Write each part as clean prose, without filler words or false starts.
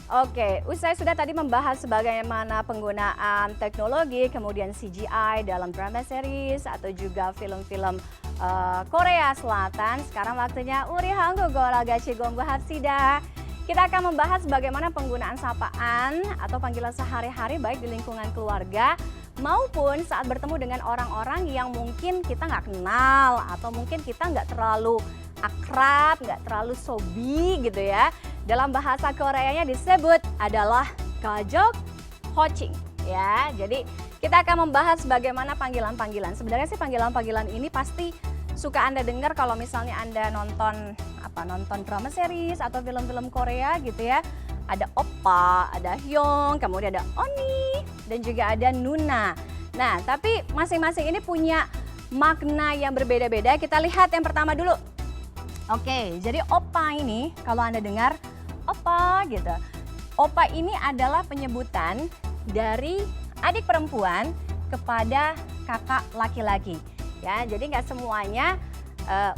Oke, usai sudah tadi membahas bagaimana penggunaan teknologi, kemudian CGI dalam drama series atau juga film-film Korea Selatan. Sekarang waktunya Uri Hanggugo Ragachi Gombo Hapsida. Kita akan membahas bagaimana penggunaan sapaan atau panggilan sehari-hari baik di lingkungan keluarga maupun saat bertemu dengan orang-orang yang mungkin kita nggak kenal atau mungkin kita nggak terlalu akrab, nggak terlalu sobi gitu ya. Dalam bahasa Koreanya disebut adalah gajok hoching ya. Jadi kita akan membahas bagaimana panggilan-panggilan. Sebenarnya sih panggilan-panggilan ini pasti suka Anda dengar kalau misalnya Anda nonton drama series atau film-film Korea gitu ya. Ada oppa, ada hyung, kemudian ada oni dan juga ada nuna. Nah, tapi masing-masing ini punya makna yang berbeda-beda. Kita lihat yang pertama dulu. Oke, jadi oppa ini kalau Anda dengar oppa gitu. Oppa ini adalah penyebutan dari adik perempuan kepada kakak laki-laki. Ya, jadi nggak semuanya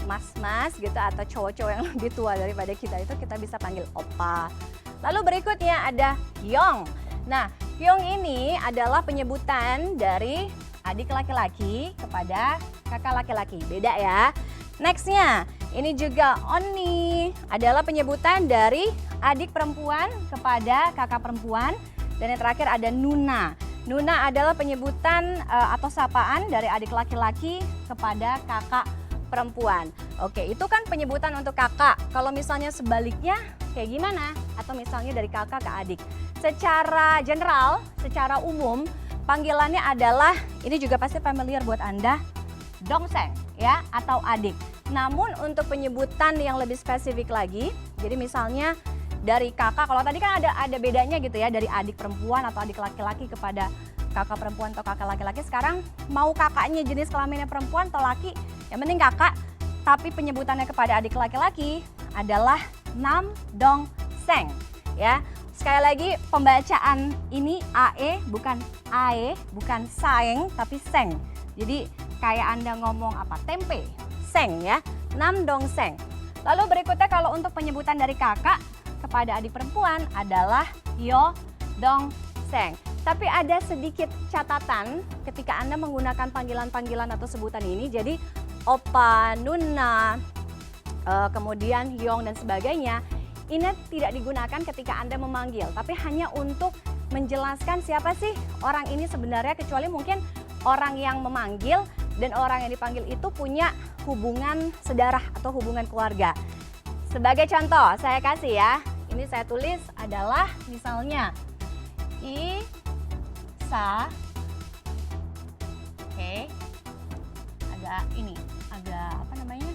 mas-mas gitu atau cowok-cowok yang lebih tua daripada kita itu kita bisa panggil oppa. Lalu berikutnya ada hyung. Nah, hyung ini adalah penyebutan dari adik laki-laki kepada kakak laki-laki. Beda ya. Nextnya, ini juga oni adalah penyebutan dari adik perempuan kepada kakak perempuan. Dan yang terakhir ada nuna. Nuna adalah penyebutan atau sapaan dari adik laki-laki kepada kakak perempuan. Oke, itu kan penyebutan untuk kakak. Kalau misalnya sebaliknya kayak gimana? Atau misalnya dari kakak ke adik. Secara general, secara umum, panggilannya adalah, ini juga pasti familiar buat Anda, dongseng ya atau adik. Namun untuk penyebutan yang lebih spesifik lagi, jadi misalnya dari kakak, kalau tadi kan ada bedanya gitu ya, dari adik perempuan atau adik laki-laki kepada kakak perempuan atau kakak laki-laki. Sekarang mau kakaknya jenis kelaminnya perempuan atau laki, yang penting kakak, tapi penyebutannya kepada adik laki-laki adalah nam dong seng ya. Sekali lagi pembacaan ini ae bukan ae, bukan saeng tapi seng. Jadi kayak Anda ngomong apa? Tempe, seng ya. Nam dong seng. Lalu berikutnya kalau untuk penyebutan dari kakak kepada adik perempuan adalah yo dong seng. Tapi ada sedikit catatan ketika Anda menggunakan panggilan-panggilan atau sebutan ini. Jadi oppa, nuna, kemudian hyung dan sebagainya, ini tidak digunakan ketika Anda memanggil, tapi hanya untuk menjelaskan siapa sih orang ini sebenarnya, kecuali mungkin orang yang memanggil dan orang yang dipanggil itu punya hubungan sedarah atau hubungan keluarga. Sebagai contoh, saya kasih ya, ini saya tulis adalah misalnya Isa, oke, agak ini, agak apa namanya,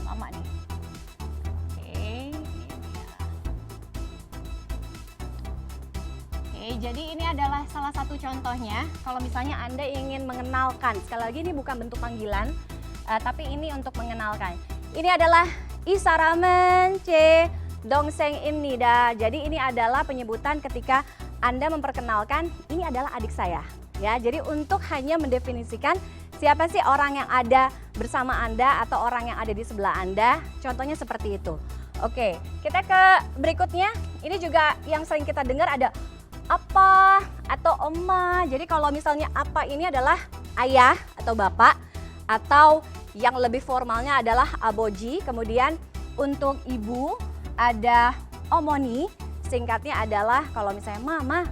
lama nih. Oke, jadi ini adalah salah satu contohnya. Kalau misalnya Anda ingin mengenalkan, sekali lagi ini bukan bentuk panggilan, tapi ini untuk mengenalkan. Ini adalah Isaramen C Dongseng Imnida. Jadi ini adalah penyebutan ketika Anda memperkenalkan ini adalah adik saya. Ya, jadi untuk hanya mendefinisikan siapa sih orang yang ada bersama Anda atau orang yang ada di sebelah Anda. Contohnya seperti itu. Oke, kita ke berikutnya. Ini juga yang sering kita dengar ada apa atau oma. Jadi kalau misalnya apa ini adalah ayah atau bapak, atau yang lebih formalnya adalah aboji. Kemudian untuk ibu ada omoni, singkatnya adalah kalau misalnya mama,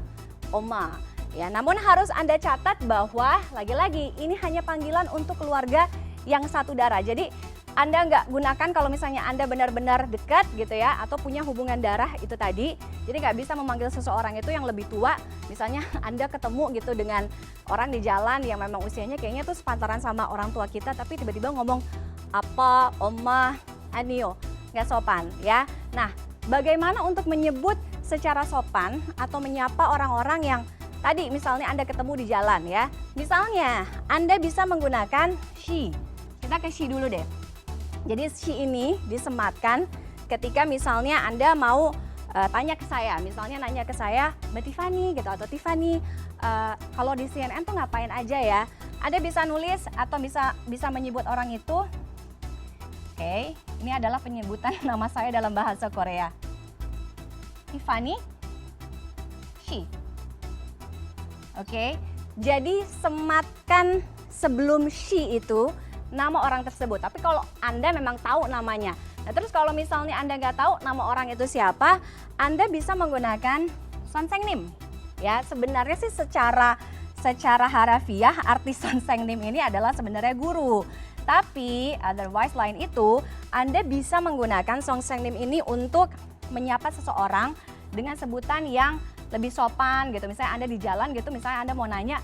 oma. Ya, namun harus Anda catat bahwa lagi-lagi ini hanya panggilan untuk keluarga yang satu darah. Jadi Anda nggak gunakan kalau misalnya Anda benar-benar dekat gitu ya, atau punya hubungan darah itu tadi. Jadi nggak bisa memanggil seseorang itu yang lebih tua. Misalnya Anda ketemu gitu dengan orang di jalan yang memang usianya kayaknya tuh sepantaran sama orang tua kita, tapi tiba-tiba ngomong apa, oma, anio, nggak sopan ya. Nah, bagaimana untuk menyebut secara sopan atau menyapa orang-orang yang tadi misalnya Anda ketemu di jalan ya. Misalnya Anda bisa menggunakan she. Kita ke she dulu deh. Jadi she ini disematkan ketika misalnya Anda mau tanya ke saya, misalnya nanya ke saya, Mbak Tiffany gitu, atau Tiffany, kalau di CNN tuh ngapain aja ya? Anda bisa nulis atau bisa menyebut orang itu. Oke, ini adalah penyebutan nama saya dalam bahasa Korea. Tiffany, she. Oke, jadi sematkan sebelum she itu nama orang tersebut. Tapi kalau Anda memang tahu namanya. Nah terus kalau misalnya Anda nggak tahu nama orang itu siapa, Anda bisa menggunakan Sonsengnim. Ya, sebenarnya sih secara harafiah arti Sonsengnim ini adalah sebenarnya guru. Tapi otherwise lain itu, Anda bisa menggunakan Sonsengnim ini untuk menyapa seseorang dengan sebutan yang lebih sopan gitu. Misalnya Anda di jalan gitu, misalnya Anda mau nanya,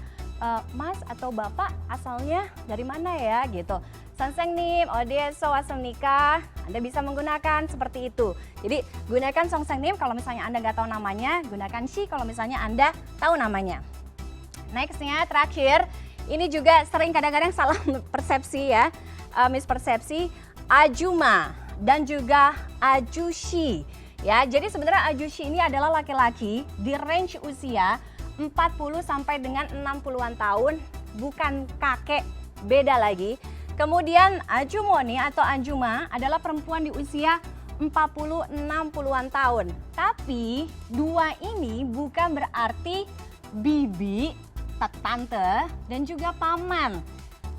Mas atau Bapak asalnya dari mana ya gitu. Sonsengnim, 어디에서 왔습니까? Anda bisa menggunakan seperti itu. Jadi gunakan Sonsengnim kalau misalnya Anda nggak tahu namanya, gunakan she kalau misalnya Anda tahu namanya. Nextnya terakhir, ini juga sering kadang-kadang salah persepsi ya, mispersepsi, Ajuma dan juga Ajushi. Ya, jadi sebenarnya Ajushi ini adalah laki-laki di range usia 40 sampai dengan 60-an tahun, bukan kakek, beda lagi. Kemudian Ajumoni atau Anjuma adalah perempuan di usia 40-60-an tahun. Tapi dua ini bukan berarti bibi, tante, dan juga paman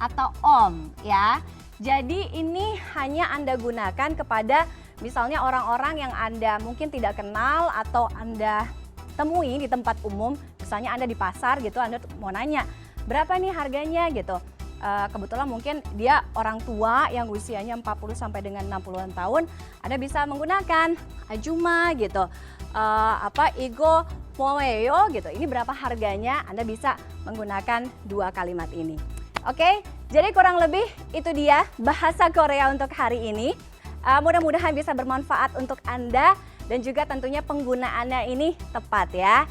atau om ya. Jadi ini hanya Anda gunakan kepada misalnya orang-orang yang Anda mungkin tidak kenal atau Anda temui di tempat umum. Misalnya Anda di pasar gitu, Anda mau nanya, berapa nih harganya gitu. Kebetulan mungkin dia orang tua yang usianya 40 sampai dengan 60-an tahun, Anda bisa menggunakan Ajuma gitu. Igo Moeyo gitu. Ini berapa harganya? Anda bisa menggunakan dua kalimat ini. Oke, jadi kurang lebih itu dia bahasa Korea untuk hari ini. Mudah-mudahan bisa bermanfaat untuk Anda dan juga tentunya penggunaannya ini tepat ya.